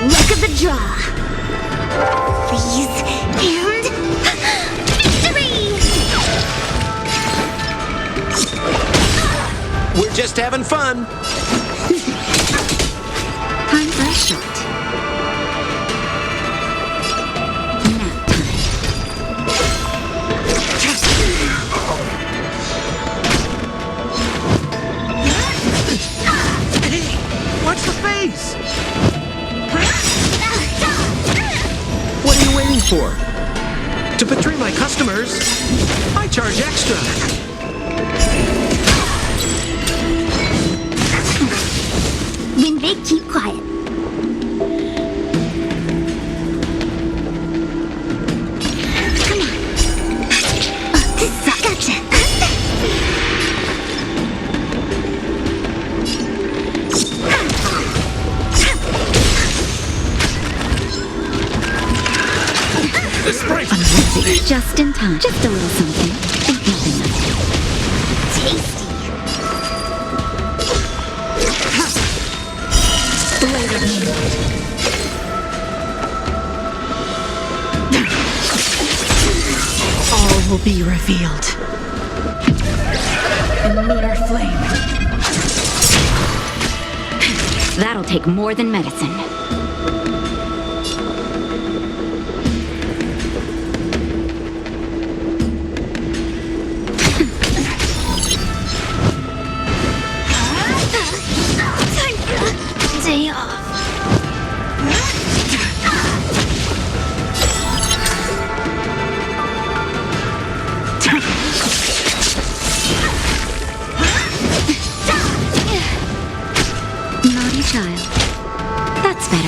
Luck of the draw. Freeze and victory! We're just having fun. Time for a shot. Nap time. Hey, watch the face! What are you waiting for? To betray my customers, I charge extra. When they keep quiet. Come on. Gotcha. Just in time. Just a little something. Think nothing of it. Tasty. Blade of moonlight. All will be revealed. A mere flame. That'll take more than medicine. Day off. Naughty child. That's fair.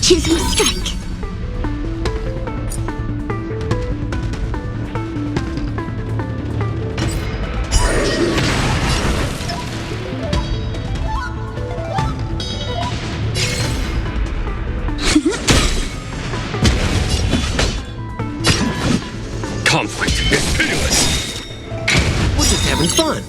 Choosing strike. Conflict is pitiless. We're just having fun.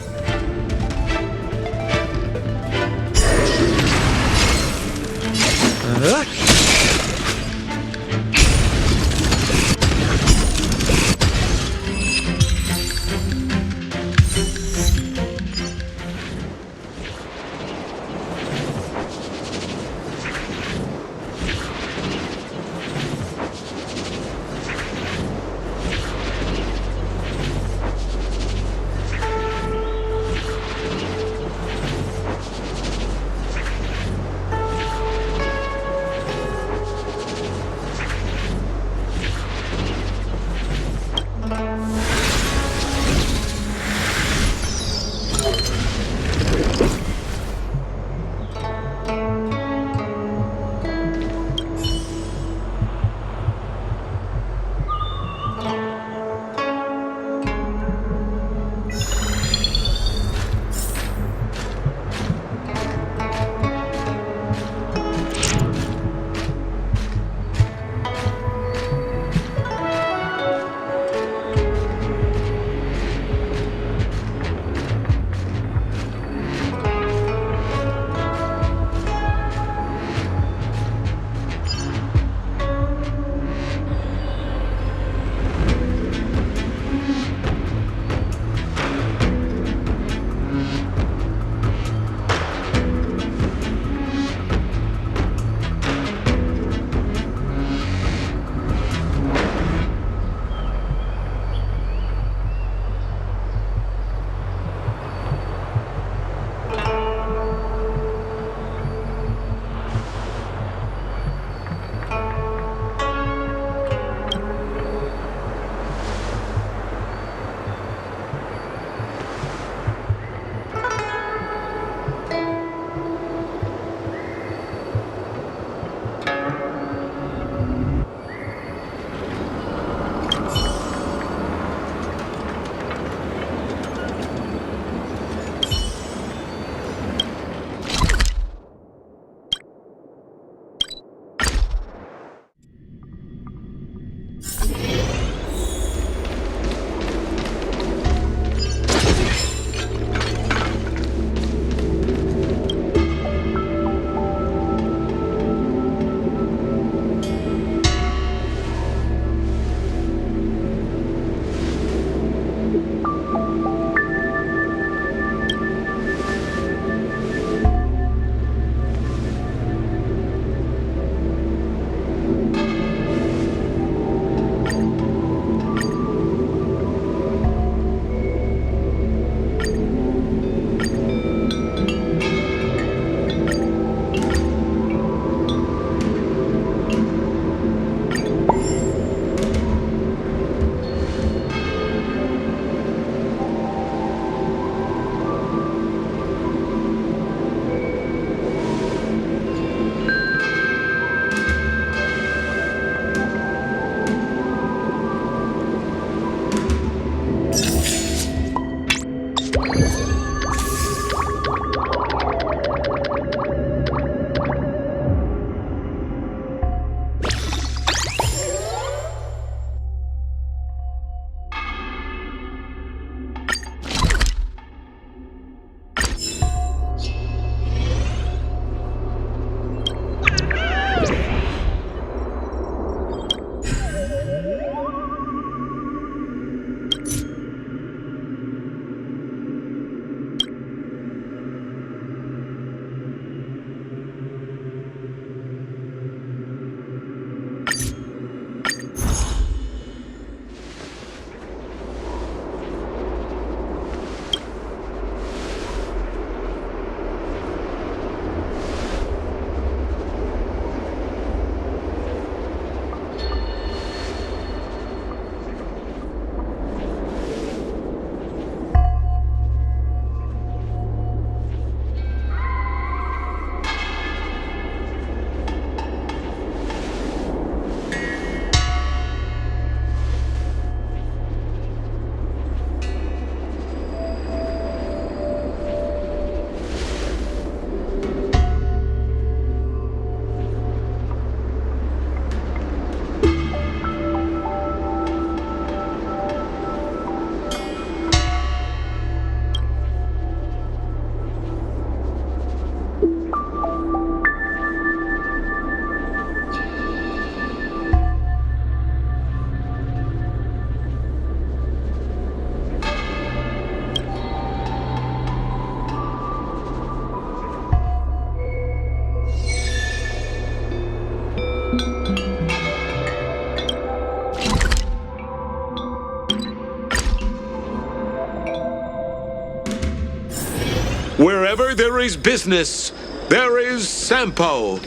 Wherever there is business, there is Sampo.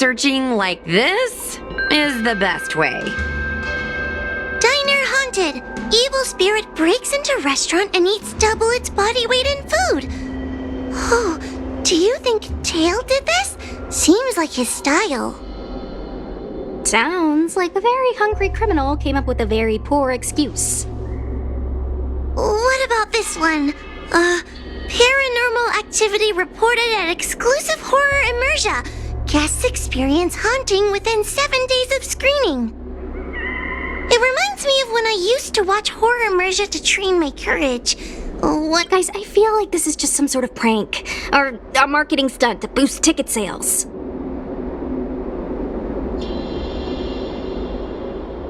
searching like this is the best way. Diner haunted. Evil spirit breaks into restaurant and eats double its body weight in food. Oh, do you think Tail did this? Seems like his style. Sounds like a very hungry criminal came up with a very poor excuse. What about this one? Paranormal activity reported at exclusive horror immersia. Guests experience haunting within 7 days of screening. It reminds me of when I used to watch horror immersia to train my courage. What? Guys, I feel like this is just some sort of prank, or a marketing stunt to boost ticket sales.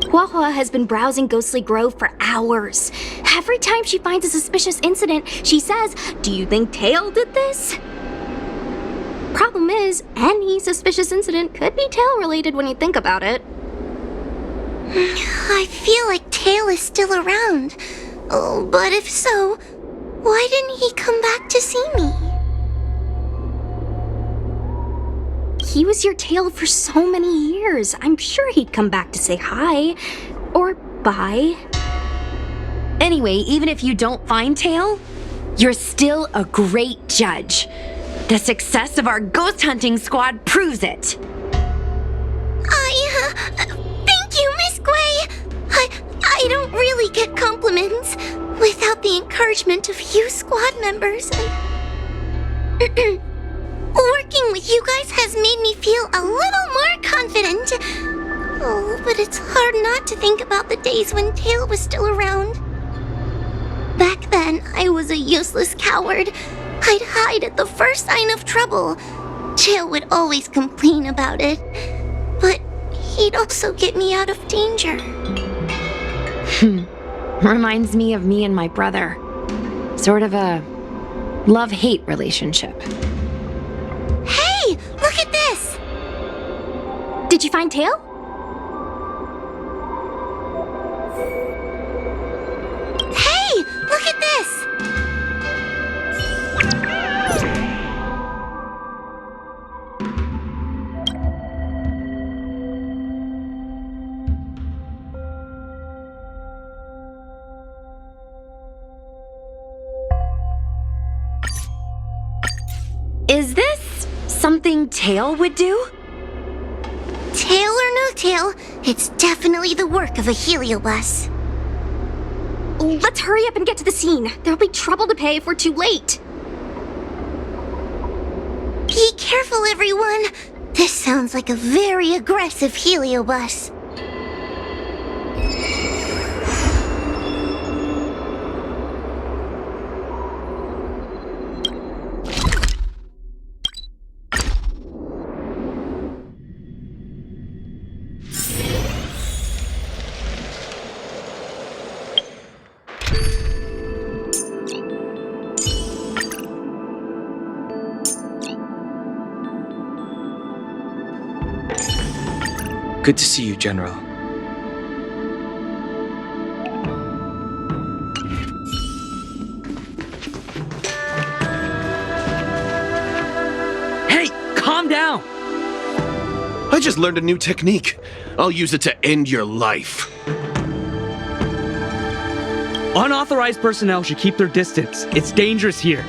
Huahua has been browsing Ghostly Grove for hours. Every time she finds a suspicious incident, she says, "Do you think Tail did this?" Problem is, any suspicious incident could be Tail-related when you think about it. I feel like Tail is still around. Oh, but if so, why didn't he come back to see me? He was your Tail for so many years. I'm sure he'd come back to say hi. Or bye. Anyway, even if you don't find Tail, you're still a great judge. The success of our ghost hunting squad proves it. Thank you, Miss Gwei. I don't really get compliments. Without the encouragement of you squad members, working with you guys has made me feel a little more confident. Oh, but it's hard not to think about the days when Tail was still around. Back then, I was a useless coward. I'd hide at the first sign of trouble. Tail would always complain about it, but he'd also get me out of danger. Reminds me of me and my brother. Sort of a love-hate relationship. Hey, look at this! Did you find Tail? Hey, look at this! Is this something Tail would do? Tail or no tail, it's definitely the work of a heliobus. Let's hurry up and get to the scene. There'll be trouble to pay if we're too late. Be careful, everyone. This sounds like a very aggressive heliobus. Good to see you, General. Hey, calm down! I just learned a new technique. I'll use it to end your life. Unauthorized personnel should keep their distance. It's dangerous here.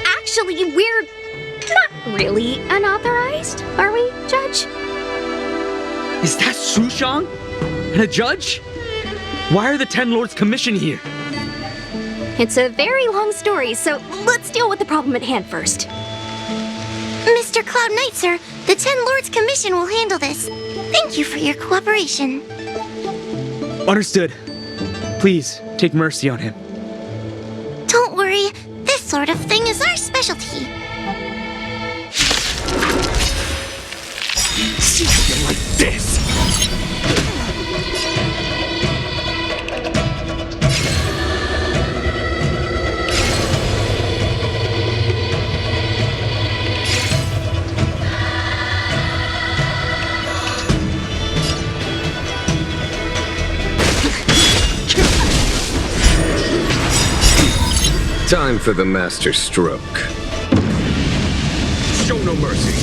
Actually, we're not really unauthorized, are we, Judge? Is that Sushang? And a judge? Why are the Ten Lords commissioned here? It's a very long story, so let's deal with the problem at hand first. Mr. Cloud Knight, sir, the Ten Lords Commission will handle this. Thank you for your cooperation. Understood. Please, take mercy on him. Don't worry, this sort of thing is our specialty. See you like this! Time for the master stroke. Show no mercy.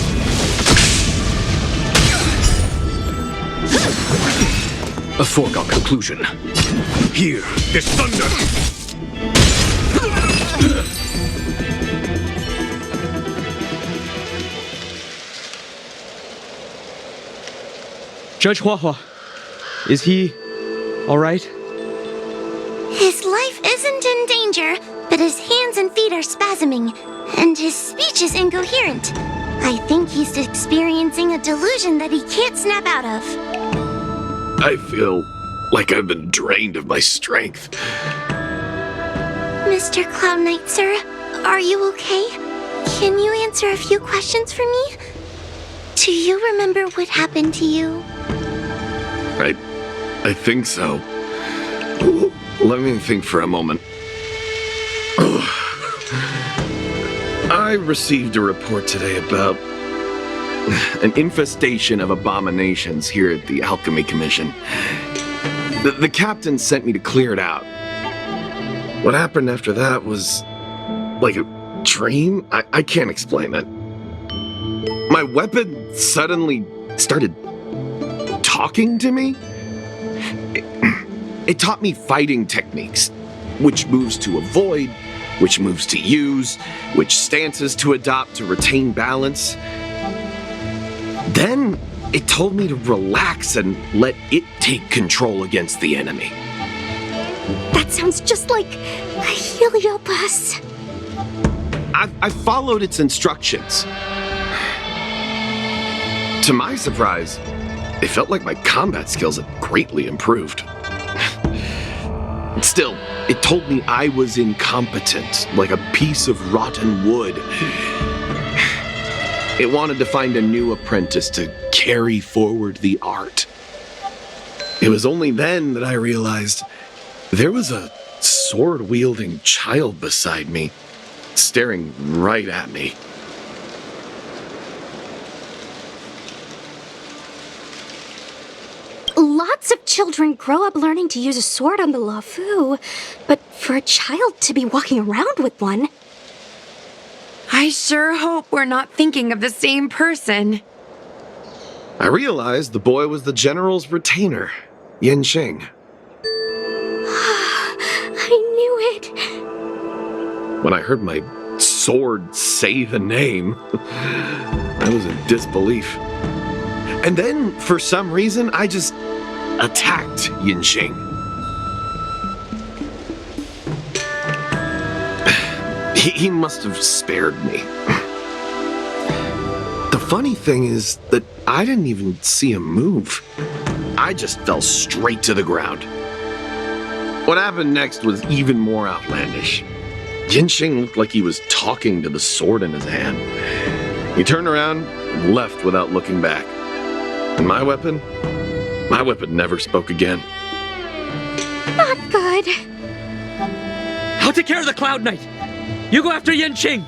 A foregone conclusion. Here is thunder! Judge Huahua, is he all right? His life isn't in danger, but his hands and feet are spasming, and his speech is incoherent. I think he's experiencing a delusion that he can't snap out of. I feel like I've been drained of my strength. Mr. Cloud Knight, sir, are you okay? Can you answer a few questions for me? Do you remember what happened to you? I think so. Let me think for a moment. I received a report today about an infestation of abominations here at the Alchemy Commission. The captain sent me to clear it out. What happened after that was like a dream? I can't explain it. My weapon suddenly started talking to me. It taught me fighting techniques, which moves to avoid, which moves to use, which stances to adopt to retain balance. Then it told me to relax and let it take control against the enemy. That sounds just like a Heliopus. I followed its instructions. To my surprise, it felt like my combat skills had greatly improved. Still, it told me I was incompetent, like a piece of rotten wood. It wanted to find a new apprentice to carry forward the art. It was only then that I realized there was a sword-wielding child beside me, staring right at me. Lots of children grow up learning to use a sword on the Lafu, but for a child to be walking around with one... I sure hope we're not thinking of the same person. I realized the boy was the general's retainer, Yen Sheng. I knew it. When I heard my sword say the name, I was in disbelief. And then, for some reason, I just attacked Yin Sheng. He must have spared me. The funny thing is that I didn't even see him move. I just fell straight to the ground. What happened next was even more outlandish. Yin Sheng looked like he was talking to the sword in his hand. He turned around and left without looking back. And my weapon never spoke again. Not good. I'll take care of the Cloud Knight. You go after Yen Qing.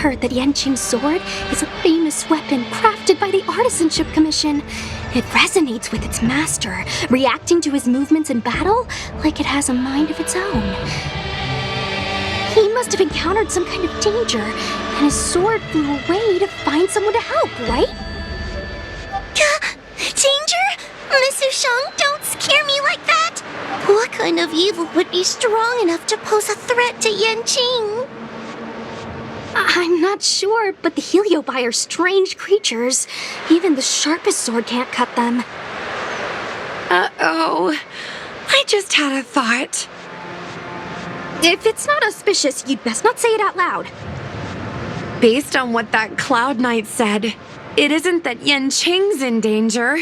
Heard that Yen Qing's sword is a famous weapon crafted by the Artisanship Commission. It resonates with its master, reacting to his movements in battle like it has a mind of its own. He must have encountered some kind of danger, and his sword flew away to find someone to help, right? Danger? Miss Ushang, don't scare me like that! What kind of evil would be strong enough to pose a threat to Yen Qing? I'm not sure, but the Heliobi are strange creatures. Even the sharpest sword can't cut them. Uh-oh. I just had a thought. If it's not auspicious, you'd best not say it out loud. Based on what that Cloud Knight said, it isn't that Yen Qing's in danger.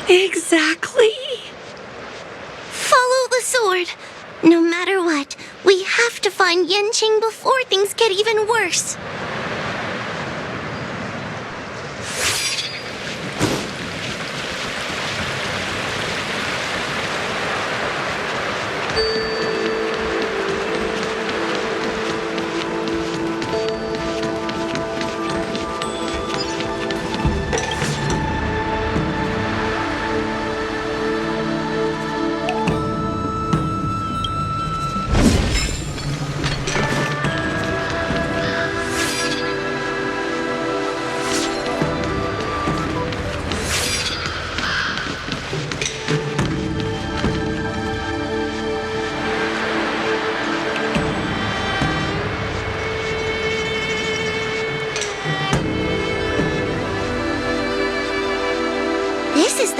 Exactly. Follow the sword. No matter what, we have to find Yen Qing before things get even worse.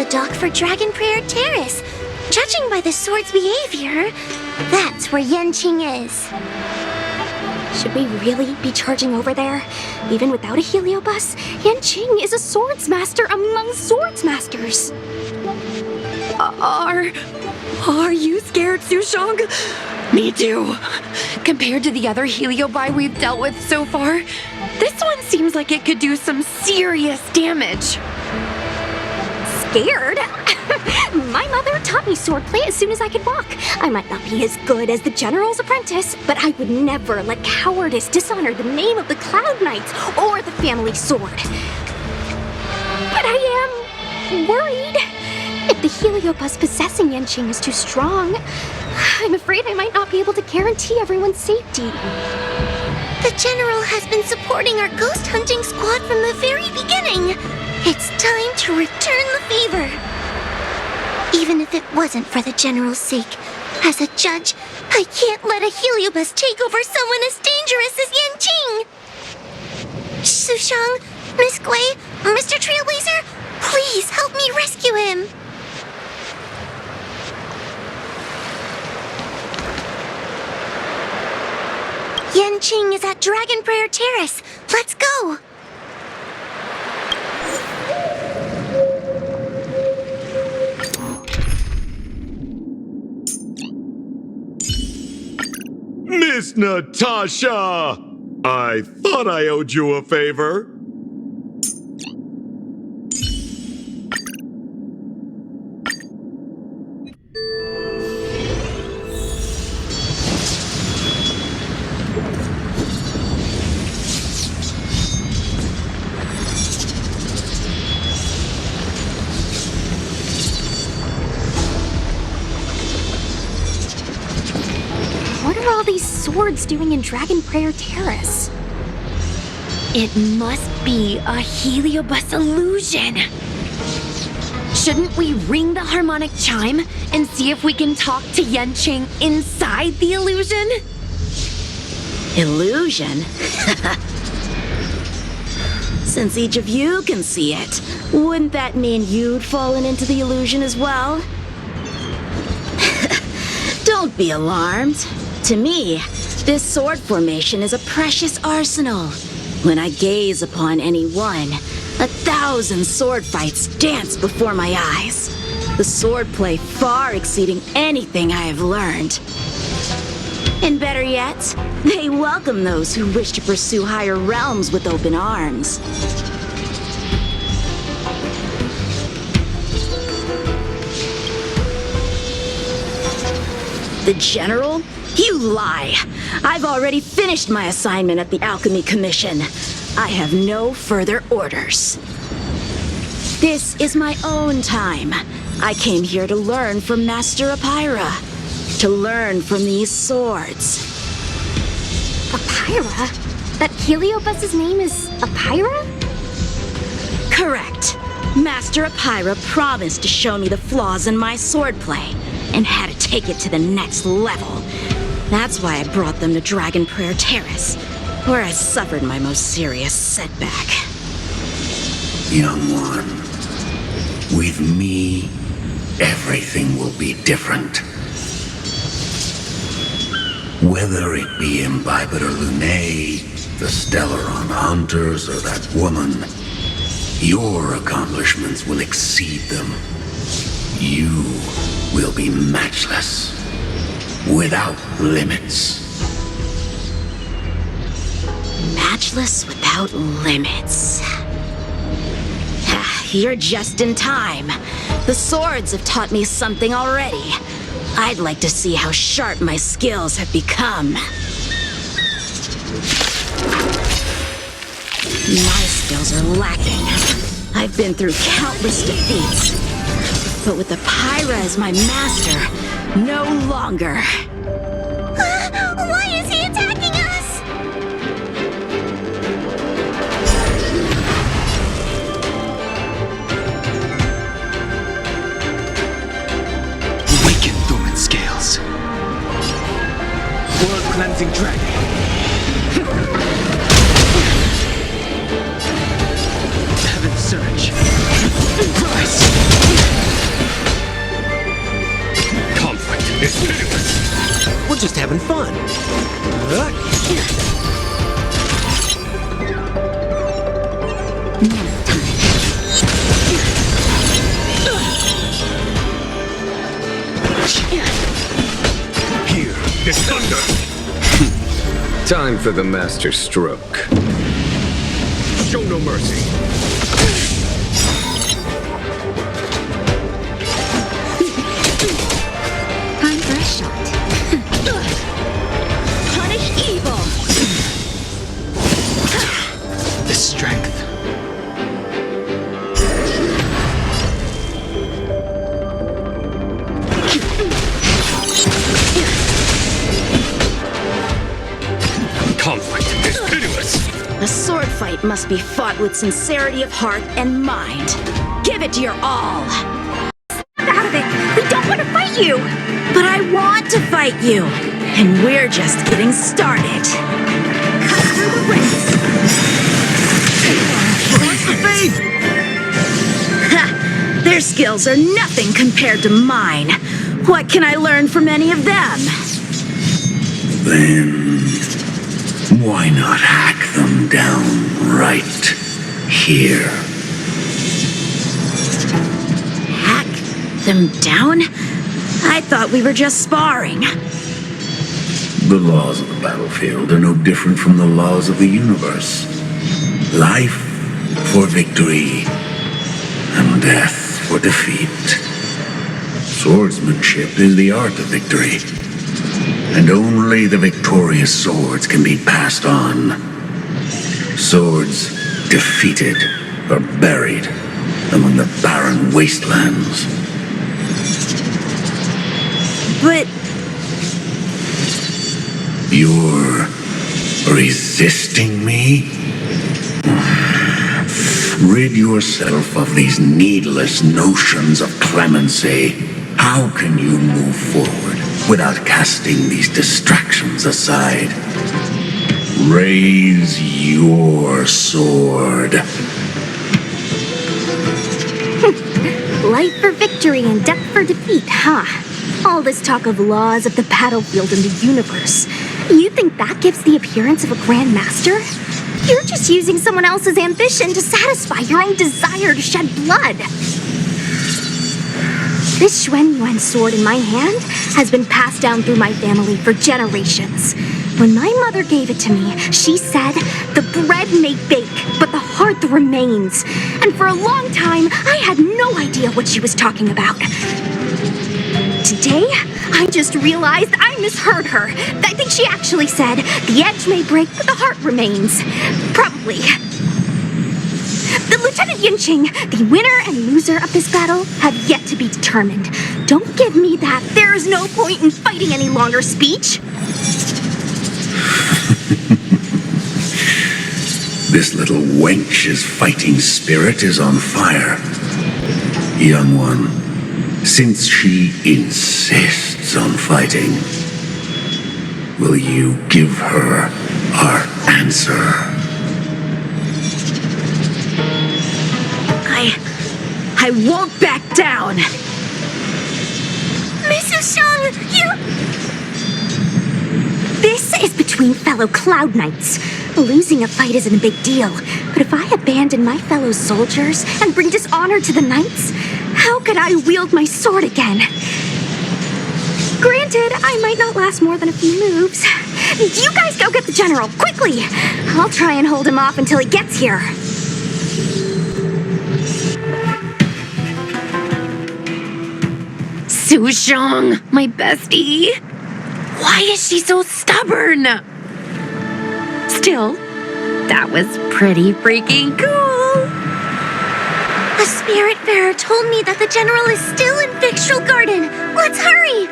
the dock for Dragon Prayer Terrace. Judging by the sword's behavior, that's where Yanqing is. Should we really be charging over there? Even without a heliobus, Yanqing is a swords master among swords masters. Are you scared, Sushang? Me too. Compared to the other heliobi we've dealt with so far, this one seems like it could do some serious damage. Scared? My mother taught me swordplay as soon as I could walk. I might not be as good as the general's apprentice, but I would never let cowardice dishonor the name of the Cloud Knights or the family sword. But I am worried. If the heliobus possessing Yanqing is too strong, I'm afraid I might not be able to guarantee everyone's safety. The General has been supporting our ghost hunting squad from the very beginning. It's time to return the favor. Even if it wasn't for the General's sake, as a judge, I can't let a heliobus take over someone as dangerous as Yanqing. Sushang, Miss Gui, Mr. Trailblazer, please help me rescue him. Yanqing is at Dragon Prayer Terrace. Let's go. Miss Natasha! I thought I owed you a favor. What are all these swords doing in Dragon Prayer Terrace? It must be a heliobus illusion. Shouldn't we ring the harmonic chime and see if we can talk to Yanqing inside the illusion? Illusion? Since each of you can see it, wouldn't that mean you'd fallen into the illusion as well? Don't be alarmed. To me, this sword formation is a precious arsenal. When I gaze upon any one, 1,000 sword fights dance before my eyes. The swordplay far exceeding anything I have learned. And better yet, they welcome those who wish to pursue higher realms with open arms. The General? You lie! I've already finished my assignment at the Alchemy Commission. I have no further orders. This is my own time. I came here to learn from Master Apira. To learn from these swords. Apira? That heliobus's name is Apira? Correct. Master Apira promised to show me the flaws in my swordplay, and had to take it to the next level. That's why I brought them to Dragon Prayer Terrace, where I suffered my most serious setback. Young one, with me, everything will be different. Whether it be Imbibiter Lunae, the Stellaron Hunters, or that woman, your accomplishments will exceed them. You will be matchless, without limits. Matchless without limits. You're just in time. The swords have taught me something already. I'd like to see how sharp my skills have become. My skills are lacking. I've been through countless defeats. But with Apira as my master, no longer. Why is he attacking us? Awaken dormant scales. World cleansing dragon. Heaven surge. Rise. It's pitiless. We're just having fun. Here, this thunder. Time for the master stroke. Show no mercy. Time for a shot. Punish evil. The strength. Conflict is pitiless. A sword fight must be fought with sincerity of heart and mind. Give it your all. Out of it! We don't want to fight you! But I want to fight you. And we're just getting started. Cut through the ranks. What's the faith? Ha! Their skills are nothing compared to mine. What can I learn from any of them? Then why not hack them down right here? Hack them down? I thought we were just sparring. The laws of the battlefield are no different from the laws of the universe. Life for victory, and death for defeat. Swordsmanship is the art of victory, and only the victorious swords can be passed on. Swords defeated are buried among the barren wastelands. But You're resisting me? Rid yourself of these needless notions of clemency. How can you move forward without casting these distractions aside? Raise your sword. Life for victory and death for defeat, huh? All this talk of laws of the battlefield and the universe. You think that gives the appearance of a Grand Master? You're just using someone else's ambition to satisfy your own desire to shed blood. This Xuan Yuan sword in my hand has been passed down through my family for generations. When my mother gave it to me, she said, "The bread may bake, but the heart remains." And for a long time, I had no idea what she was talking about. Today, I just realized I misheard her. I think she actually said, "The edge may break, but the heart remains." Probably. The Lieutenant Yinqing, the winner and loser of this battle, have yet to be determined. Don't give me that "there is no point in fighting any longer" speech. This little wench's fighting spirit is on fire. Young one, since she insists on fighting, will you give her our answer? I won't back down. Mrs. Shang, you... This is between fellow Cloud Knights. Losing a fight isn't a big deal, but if I abandon my fellow soldiers and bring dishonor to the Knights, how could I wield my sword again? Granted, I might not last more than a few moves. You guys go get the general, quickly! I'll try and hold him off until he gets here. Sushang, my bestie. Why is she so stubborn? Still, that was pretty freaking cool. A spiritfarer told me that the general is still in Victual Garden. Let's hurry!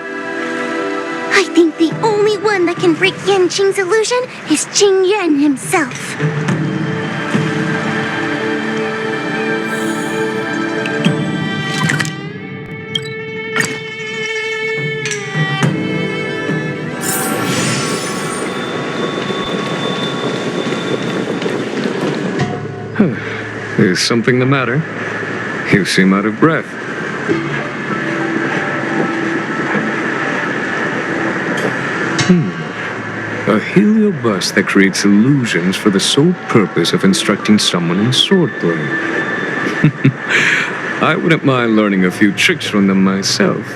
I think the only one that can break Yanqing's illusion is Qing Yuan himself. Is something the matter? You seem out of breath. A heliobus that creates illusions for the sole purpose of instructing someone in swordplay. I wouldn't mind learning a few tricks from them myself.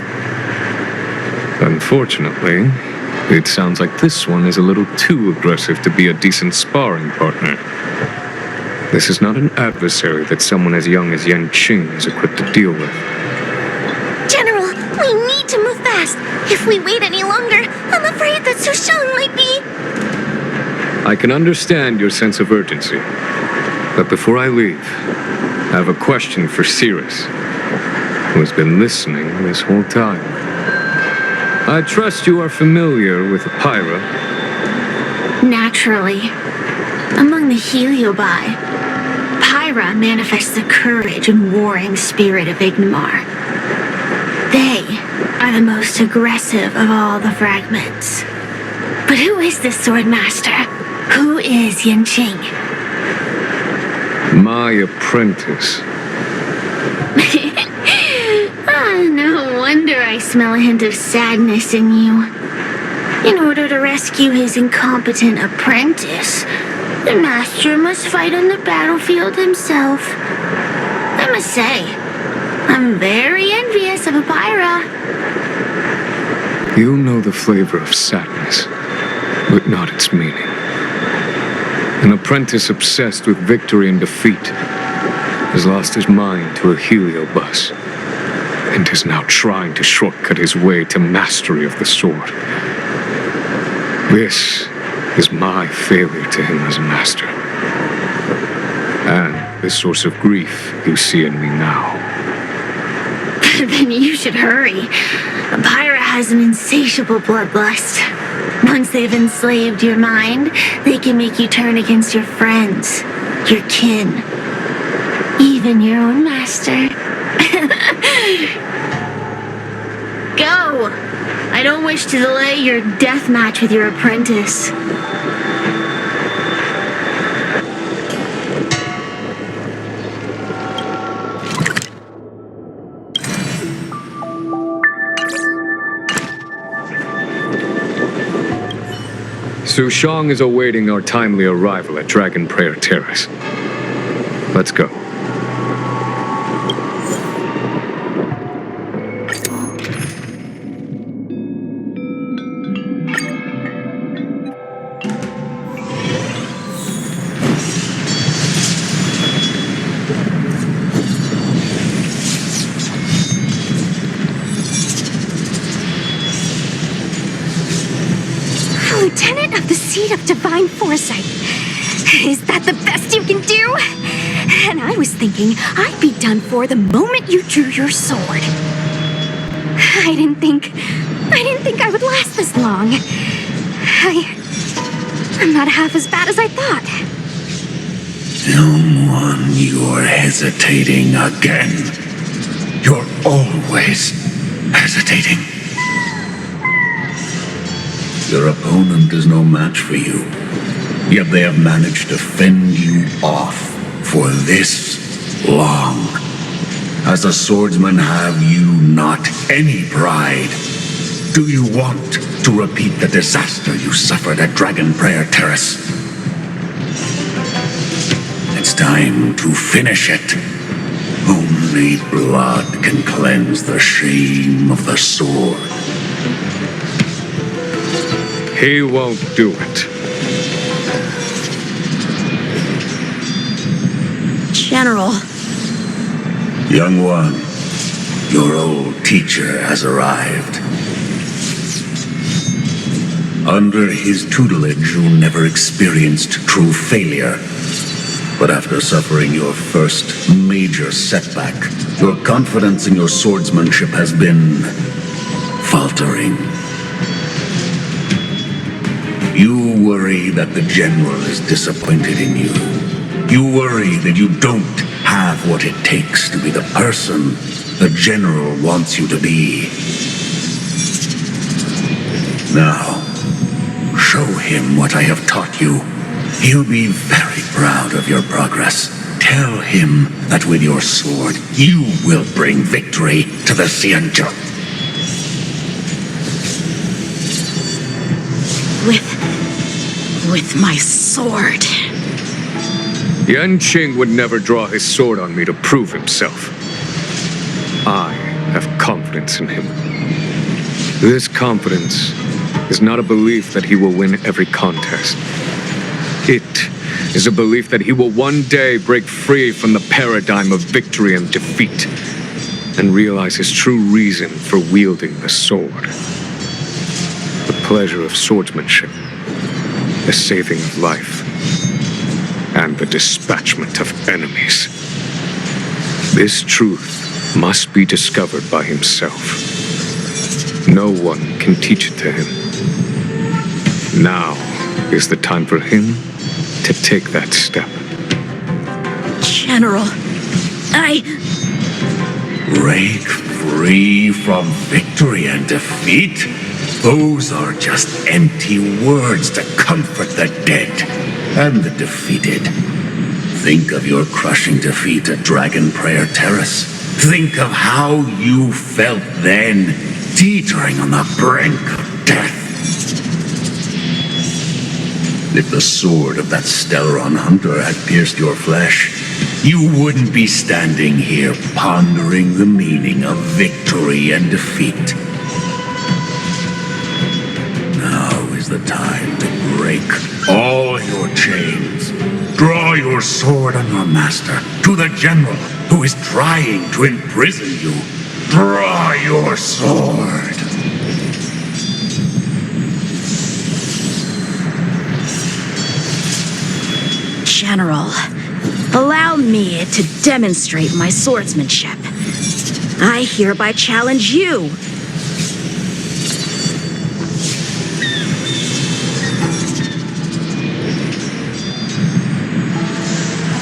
Unfortunately, it sounds like this one is a little too aggressive to be a decent sparring partner. This is not an adversary that someone as young as Yanqing is equipped to deal with. General, we need to move fast. If we wait any longer, I'm afraid that Sushang might be... I can understand your sense of urgency. But before I leave, I have a question for Cirrus, who has been listening this whole time. I trust you are familiar with Pyra. Naturally. Among the Heliobi, Pyra manifests the courage and warring spirit of Ignomar. They are the most aggressive of all the fragments. But who is this swordmaster? Who is Yanqing? My apprentice. No wonder I smell a hint of sadness in you. In order to rescue his incompetent apprentice, the master must fight on the battlefield himself. I must say, I'm very envious of Pyra. You know the flavor of sadness, but not its meaning. An apprentice obsessed with victory and defeat has lost his mind to a heliobus and is now trying to shortcut his way to mastery of the sword. This is my failure to him as a master, and the source of grief you see in me now. Then you should hurry. Pyra has an insatiable bloodlust. Once they've enslaved your mind, they can make you turn against your friends, your kin, even your own master. Go! I don't wish to delay your death match with your apprentice. Sushang is awaiting our timely arrival at Dragon Prayer Terrace. Let's go. Lieutenant of the Seat of Divine Foresight. Is that the best you can do? And I was thinking I'd be done for the moment you drew your sword. I didn't think I would last this long. I'm not half as bad as I thought. Young one, you're hesitating again. You're always hesitating. Your opponent is no match for you, yet they have managed to fend you off for this long. As a swordsman, have you not any pride? Do you want to repeat the disaster you suffered at Dragon Prayer Terrace? It's time to finish it. Only blood can cleanse the shame of the sword. He won't do it. General. Young one, your old teacher has arrived. Under his tutelage, you never experienced true failure. But after suffering your first major setback, your confidence in your swordsmanship has been faltering. You worry that the general is disappointed in you. You worry that you don't have what it takes to be the person the general wants you to be. Now, show him what I have taught you. He'll be very proud of your progress. Tell him that with your sword, you will bring victory to the Xianzhou. with my sword. Yanqing would never draw his sword on me to prove himself. I have confidence in him. This confidence is not a belief that he will win every contest. It is a belief that he will one day break free from the paradigm of victory and defeat and realize his true reason for wielding the sword. The pleasure of swordsmanship, the saving of life, and the dispatchment of enemies. This truth must be discovered by himself. No one can teach it to him. Now is the time for him to take that step. General, Break free from victory and defeat? Those are just empty words to comfort the dead and the defeated. Think of your crushing defeat at Dragon Prayer Terrace. Think of how you felt then, teetering on the brink of death. If the sword of that Stellaron hunter had pierced your flesh, you wouldn't be standing here pondering the meaning of victory and defeat. Now is the time to break all your chains. Draw your sword on your master, to the general who is trying to imprison you. Draw your sword. General, allow me to demonstrate my swordsmanship. I hereby challenge you.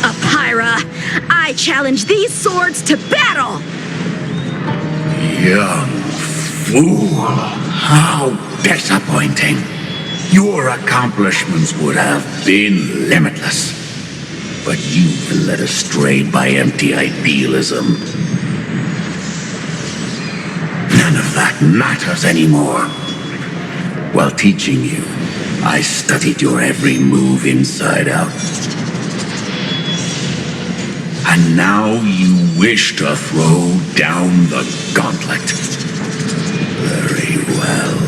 Apira, I challenge these swords to battle! Young fool, how disappointing. Your accomplishments would have been limitless. But you've been led astray by empty idealism. None of that matters anymore. While teaching you, I studied your every move inside out. And now you wish to throw down the gauntlet. Very well.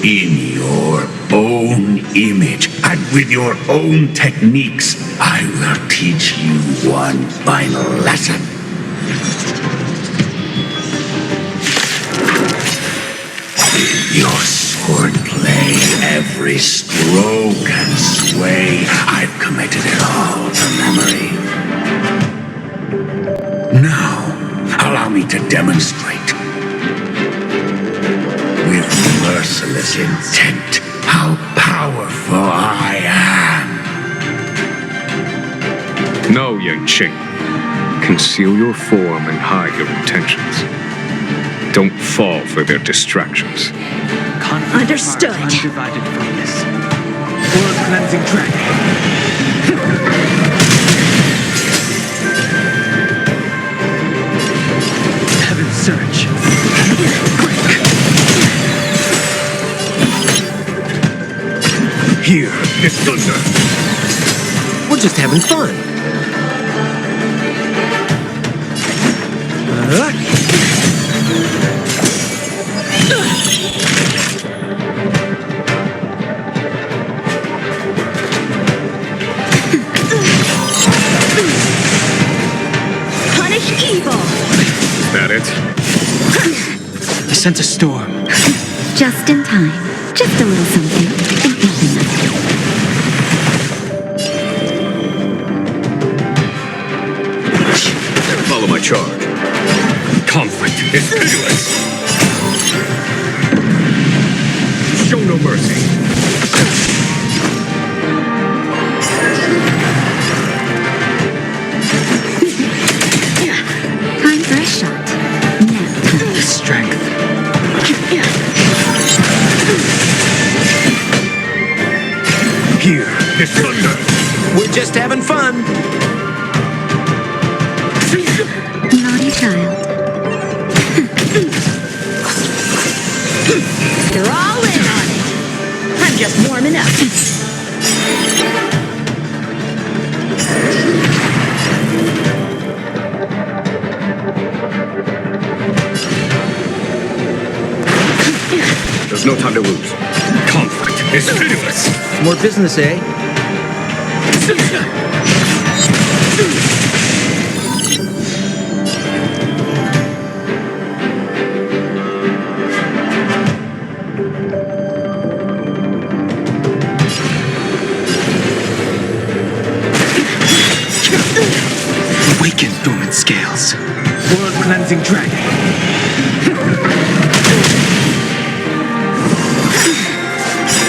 In your own image and with your own techniques, I will teach you one final lesson. Your swordplay, every stroke and sway, I've committed it all to memory. Now, allow me to demonstrate. With merciless intent, how powerful I am. No, Yanqing. Conceal your form and hide your intentions. Don't fall for their distractions. Understood. Undivided focus. World cleansing dragon. Heaven surge. Here is thunder. We're just having fun. Punish evil. Is that it? I sense a storm. Just in time. Just a little something. And nothing else. Follow my charge. Conflict is pitiless. Show no mercy. Time for a shot. Now. Strength. Here is thunder. We're just having fun. Naughty child. You're all in on it. I'm just coming up. There's no time to lose. Conflict is pitiless. More business, eh? Awaken dormant scales. World cleansing dragon.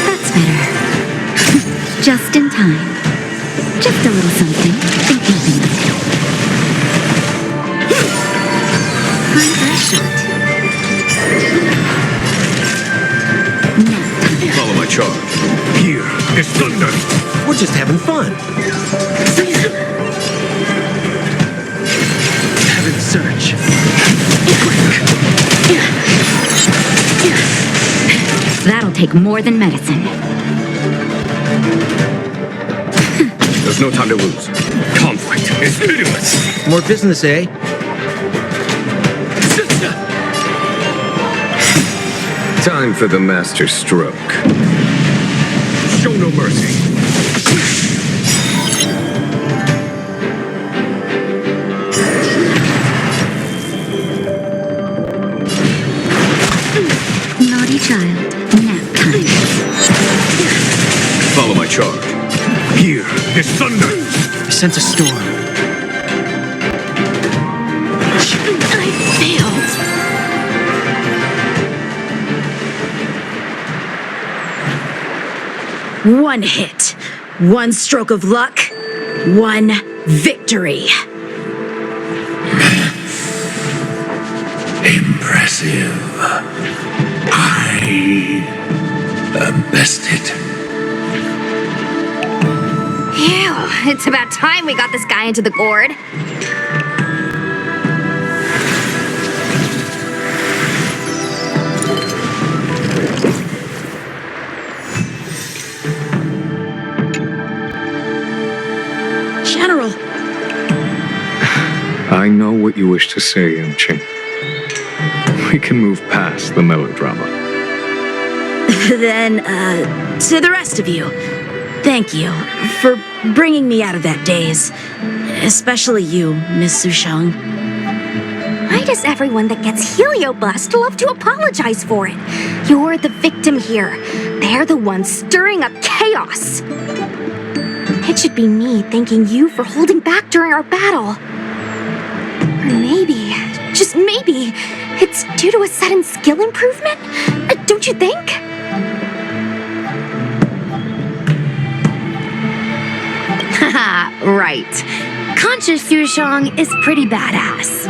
That's better. Just in time. Just a little something. Think nothing of it. High eye shot. Now time. Follow my charge. Here is thunder. We're just having fun. Heaven's surge. That'll take more than medicine. There's no time to lose. Conflict is pitiless. More business, eh? Time for the master stroke. Show no mercy. Naughty child. Nap time. Follow my charge. Here is thunder. I sense a storm. I failed. One hit, one stroke of luck, one victory. Impressive. I am bested. Ew, it's about time we got this guy into the gourd. General. I know what you wish to say, Yunqing. We can move past the melodrama. Then, to the rest of you, thank you for bringing me out of that daze. Especially you, Miss Sushang. Why does everyone that gets heliobust love to apologize for it? You're the victim here. They're the ones stirring up chaos. It should be me thanking you for holding back during our battle. Or maybe, just maybe, it's due to a sudden skill improvement? Don't you think? Haha, right. Conscious Sushang is pretty badass.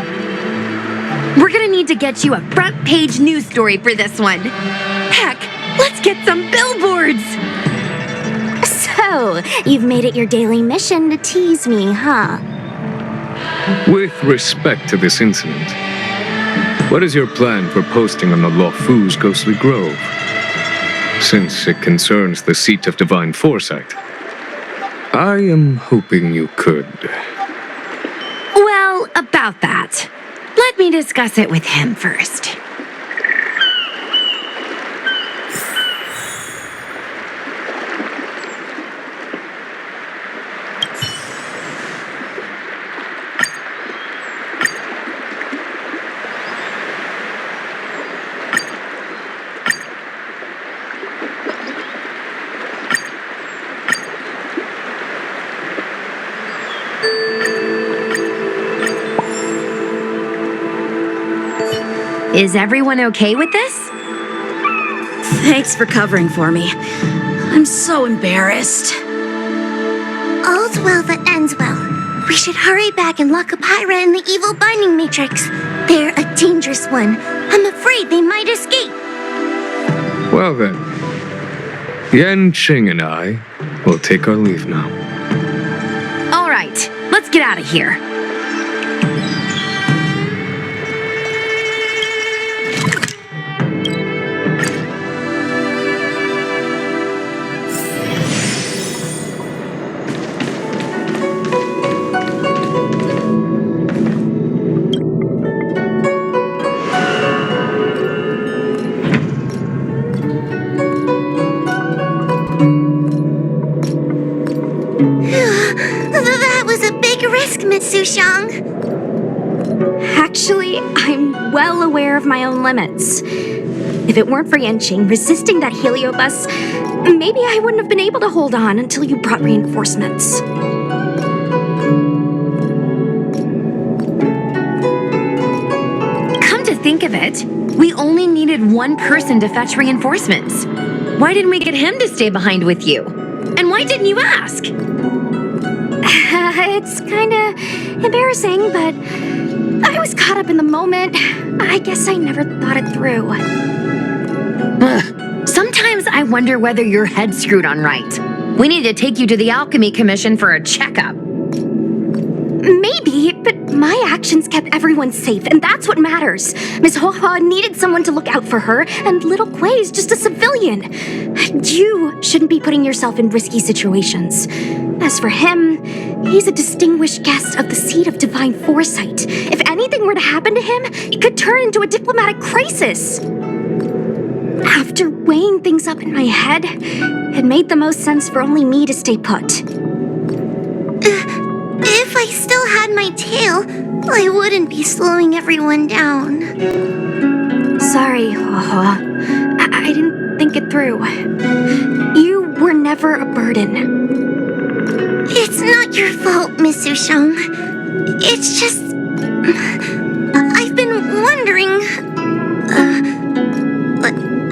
We're gonna need to get you a front page news story for this one. Heck, let's get some billboards! So, you've made it your daily mission to tease me, huh? With respect to this incident, what is your plan for posting on the Luofu's Ghostly Grove? Since it concerns the seat of divine foresight, I am hoping you could. Well, about that. Let me discuss it with him first. Is everyone okay with this? Thanks for covering for me. I'm so embarrassed. All's well that ends well. We should hurry back and lock up Hyra in the evil binding matrix. They're a dangerous one. I'm afraid they might escape. Well then, Yanqing and I will take our leave now. All right, let's get out of here. Miss Sushang? Actually, I'm well aware of my own limits. If it weren't for Yanqing resisting that heliobus, maybe I wouldn't have been able to hold on until you brought reinforcements. Come to think of it, we only needed one person to fetch reinforcements. Why didn't we get him to stay behind with you? And why didn't you ask? It's kinda embarrassing, but I was caught up in the moment. I guess I never thought it through. Sometimes I wonder whether your head's screwed on right. We need to take you to the Alchemy Commission for a checkup. Maybe, but my actions kept everyone safe, and that's what matters. Miss Hoa needed someone to look out for her, and little Kuei's just a civilian. You shouldn't be putting yourself in risky situations. As for him, he's a distinguished guest of the seat of divine foresight. If anything were to happen to him, it could turn into a diplomatic crisis. After weighing things up in my head, it made the most sense for only me to stay put. If I still had my tail, I wouldn't be slowing everyone down. Sorry, Hoa. I didn't think it through. You were never a burden. It's not your fault, Miss Sushang. It's just... I've been wondering...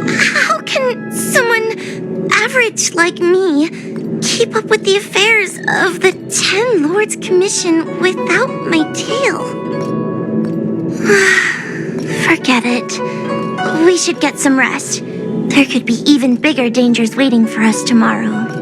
how can someone average like me keep up with the affairs of the 10 Lords Commission without my tail? Forget it. We should get some rest. There could be even bigger dangers waiting for us tomorrow.